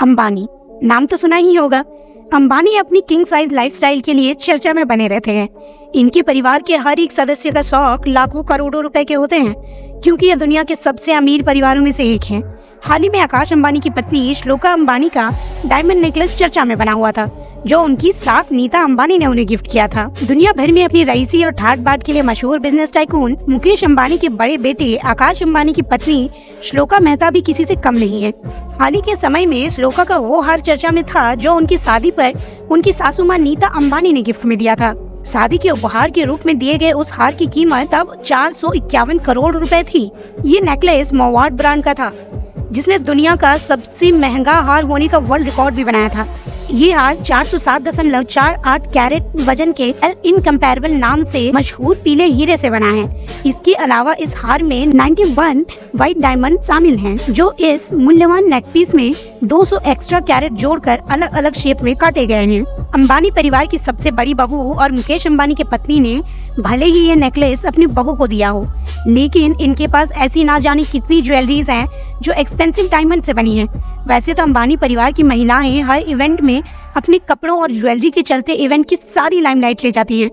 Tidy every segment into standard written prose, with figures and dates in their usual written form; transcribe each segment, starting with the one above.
अंबानी नाम तो सुना ही होगा। अंबानी अपनी किंग साइज लाइफस्टाइल के लिए चर्चा में बने रहते हैं। इनके परिवार के हर एक सदस्य का शौक लाखों करोड़ों रुपए के होते हैं, क्योंकि ये दुनिया के सबसे अमीर परिवारों में से एक हैं। हाल ही में आकाश अंबानी की पत्नी श्लोका अंबानी का डायमंड नेकलेस चर्चा में बना हुआ था, जो उनकी सास नीता अंबानी ने उन्हें गिफ्ट किया था। दुनिया भर में अपनी रईसी और ठाट बाट के लिए मशहूर बिजनेस टाइकून मुकेश अंबानी के बड़े बेटे आकाश अंबानी की पत्नी श्लोका मेहता भी किसी से कम नहीं है। हाल ही के समय में श्लोका का वो हार चर्चा में था जो उनकी शादी पर उनकी सासू माँ नीता अंबानी ने गिफ्ट में दिया था। शादी के उपहार के रूप में दिए गए उस हार की कीमत तब 451 करोड़ रुपए थी। ये नेकलेस मोवाट ब्रांड का था, जिसने दुनिया का सबसे महंगा हार होने का वर्ल्ड रिकॉर्ड भी बनाया था। ये हार 407.48 कैरेट वजन के इनकम्पेरेबल नाम से मशहूर पीले हीरे से बना है। इसके अलावा इस हार में 91 व्हाइट डायमंड शामिल हैं, जो इस मूल्यवान नेकपीस में 200 एक्स्ट्रा कैरेट जोड़कर अलग अलग शेप में काटे गए हैं। अंबानी परिवार की सबसे बड़ी बहू और मुकेश अंबानी की पत्नी ने भले ही ये नेकलेस अपनी बहू को दिया हो, लेकिन इनके पास ऐसी ना जाने कितनी ज्वेलरीज हैं जो एक्सपेंसिव डायमंड से बनी है। वैसे तो अंबानी परिवार की महिलाएं हर इवेंट में अपने कपड़ों और ज्वेलरी के चलते इवेंट की सारी लाइमलाइट ले जाती हैं।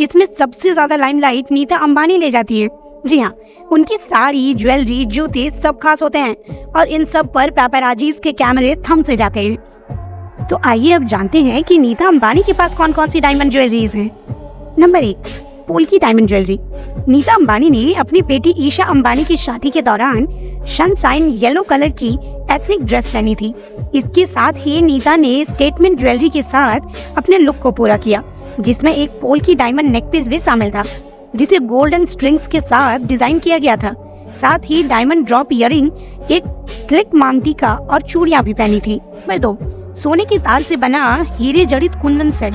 इसमें सबसे ज्यादा लाइमलाइट नीता अंबानी ले जाती है। जी हाँ, उनकी साड़ी, ज्वेलरी, जूते सब खास होते हैं और इन सब पर पैपराजीज के कैमरे थम से जाते हैं। तो आइए अब जानते हैं कि नीता अंबानी के पास कौन कौन सी डायमंड ज्वेलरीज हैं। Number 1, polki diamond jewellery. Nita Ambani ने अपनी बेटी ईशा अंबानी की शादी के दौरान सनशाइन येलो कलर की एथनिक ड्रेस पहनी थी। इसके साथ ही नीता ने स्टेटमेंट ज्वेलरी के साथ अपने लुक को पूरा किया, जिसमें एक पोल्की डायमंड नेकपीस भी शामिल था, जिसे गोल्डन स्ट्रिंग्स के साथ डिजाइन किया गया था। साथ ही डायमंड ड्रॉप इयरिंग, एक क्लिक मांगटिका और चूड़ियां भी पहनी थी। नंबर 2, सोने की तार से बना हीरे जड़ित कुंदन सेट।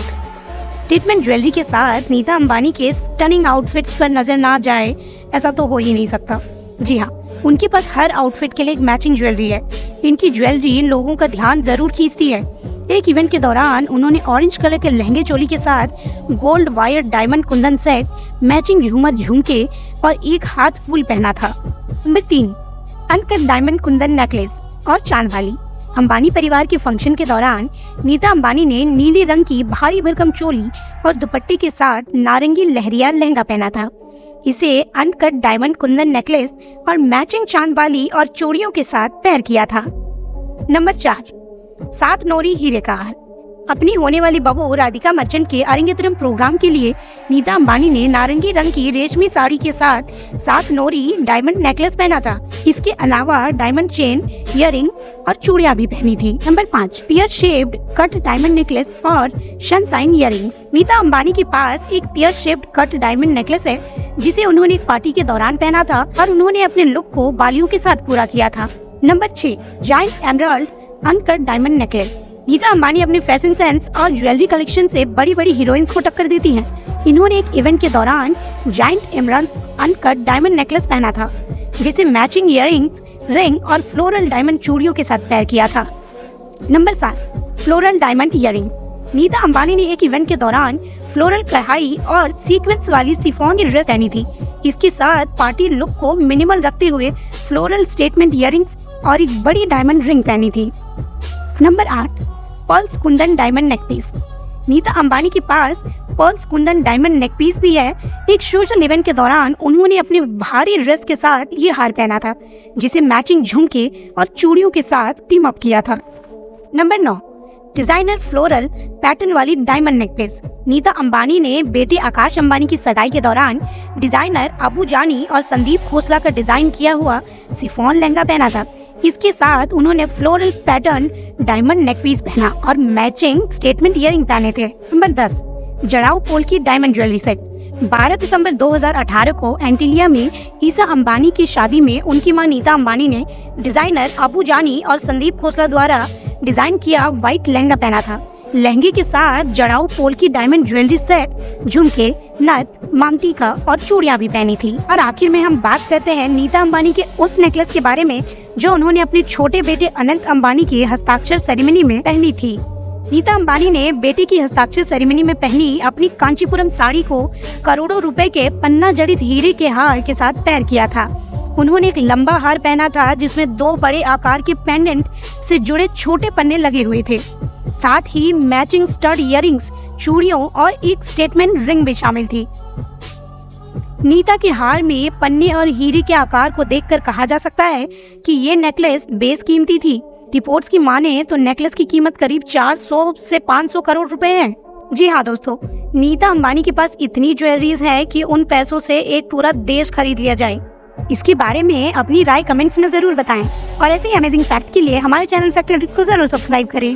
स्टेटमेंट ज्वेलरी के साथ नीता अंबानी के स्टनिंग आउटफिट्स पर नजर ना जाए, ऐसा तो हो ही नहीं सकता। जी हाँ, उनके पास हर आउटफिट के लिए एक मैचिंग ज्वेलरी है। इनकी ज्वेलरी लोगों का ध्यान जरूर खींचती है। एक इवेंट के दौरान उन्होंने ऑरेंज कलर के लहंगे चोली के साथ gold wire diamond Kundan set, matching झूमर झुमके और एक हाथ फूल पहना था। Number 3, uncut diamond Kundan necklace और चांद वाली। अंबानी परिवार के फंक्शन के दौरान नीता अंबानी ने नीले रंग की भारी भरकम चोली और दुपट्टे के साथ नारंगी लहरिया लहंगा पहना था। इसे अनकट डायमंड कुंदन नेकलेस और मैचिंग चांद वाली और चूड़ियों के साथ पेयर किया था। नंबर 4, 7 नोरी हीरे का हार। अपनी होने वाली बहू राधिका मर्चेंट के आरंगेतरम प्रोग्राम के लिए नीता अंबानी ने नारंगी रंग की रेशमी साड़ी के साथ 7 नोरी डायमंड नेकलेस पहना था। इसके अलावा डायमंड चेन, इयरिंग और चूड़ियां भी पहनी थी। Number 5, pear shaped cut diamond necklace और सनशाइन इयरिंग्स। नीता अंबानी के पास एक pear shaped cut diamond necklace है, जिसे उन्होंने एक पार्टी के दौरान पहना था और उन्होंने अपने लुक को बालियों के साथ पूरा किया था। Number 6, giant emerald uncut diamond necklace. Nita Ambani अपने फैशन सेंस और ज्वेलरी कलेक्शन से बड़ी बड़ी हीरोइंस को टक्कर देती हैं। इन्होंने एक इवेंट के दौरान giant emerald uncut diamond necklace पहना था, जिसे मैचिंग इयरिंग्स, रिंग और फ्लोरल डायमंड चूड़ियों के साथ पेयर किया था। Number 7, floral diamond earring. Nita Ambani ने एक इवेंट के दौरान फ्लोरल कढ़ाई और सीक्वेंस वाली शिफॉन की ड्रेस पहनी थी। इसके साथ पार्टी लुक को मिनिमल रखते हुए फ्लोरल स्टेटमेंट इयरिंग्स और एक बड़ी डायमंड रिंग पहनी थी। Number 8, pearls kundan diamond neckpiece. Nita Ambani के पास पर्ल्स कुंदन डायमंड नेकपीस भी है। एक सोशल इवेंट के दौरान उन्होंने अपनी भारी ड्रेस के साथ ये हार पहना था, जिसे मैचिंग झुमके और चूड़ियों के साथ टीम अप किया था। नंबर 9, डिजाइनर फ्लोरल पैटर्न वाली डायमंड नेकलेस। नीता अंबानी ने बेटे आकाश अंबानी की सगाई के दौरान डिजाइनर अबू जानी और संदीप खोसला का डिजाइन किया हुआ शिफॉन लहंगा पहना था। इसके साथ उन्होंने फ्लोरल पैटर्न डायमंड नेकपीस पहना और मैचिंग स्टेटमेंट इयरिंग पहने थे। नंबर 10, जड़ाऊ पोल्की डायमंड ज्वेलरी सेट। 12 दिसंबर 2018 को एंटीलिया में ईशा अंबानी की शादी में उनकी मां नीता अंबानी ने डिजाइनर अबू जानी और संदीप खोसला द्वारा डिजाइन किया व्हाइट लहंगा पहना था। लहंगे के साथ जड़ाऊ पोल्की डायमंड ज्वेलरी सेट, झुमके, नथ, मांगटिका और चूड़ियां भी पहनी थी। और आखिर में हम बात करते हैं नीता अंबानी के उस नेकलेस के बारे में जो उन्होंने अपने छोटे बेटे अनंत अंबानी की हस्ताक्षर सेरेमनी में पहनी थी। नीता अंबानी ने बेटे की हस्ताक्षर सेरेमनी में पहनी अपनी कांचीपुरम साड़ी को करोड़ों रुपए के पन्ना जड़ित हीरे के हार के साथ पेयर किया था। उन्होंने एक लंबा हार पहना था जिसमें 2 बड़े आकार के पेंडेंट से जुड़े छोटे पन्ने लगे हुए थे। साथ ही मैचिंग स्टड इयररिंग्स, चूड़ियों और एक स्टेटमेंट रिंग भी शामिल थी। नीता के हार में पन्ने और हीरे के आकार को देखकर कहा जा सकता है कि ये नेकलेस बेशकीमती थी। रिपोर्ट्स की माने तो नेकलेस की कीमत करीब 400 से 500 करोड़ रुपए है। जी हाँ दोस्तों, नीता अंबानी के पास इतनी ज्वेलरीज है कि उन पैसों से एक पूरा देश खरीद लिया जाए। इसके बारे में अपनी राय कमेंट्स में जरूर बताएं और ऐसे ही अमेजिंग फैक्ट के लिए हमारे चैनल फैक्ट को जरूर सब्सक्राइब करें।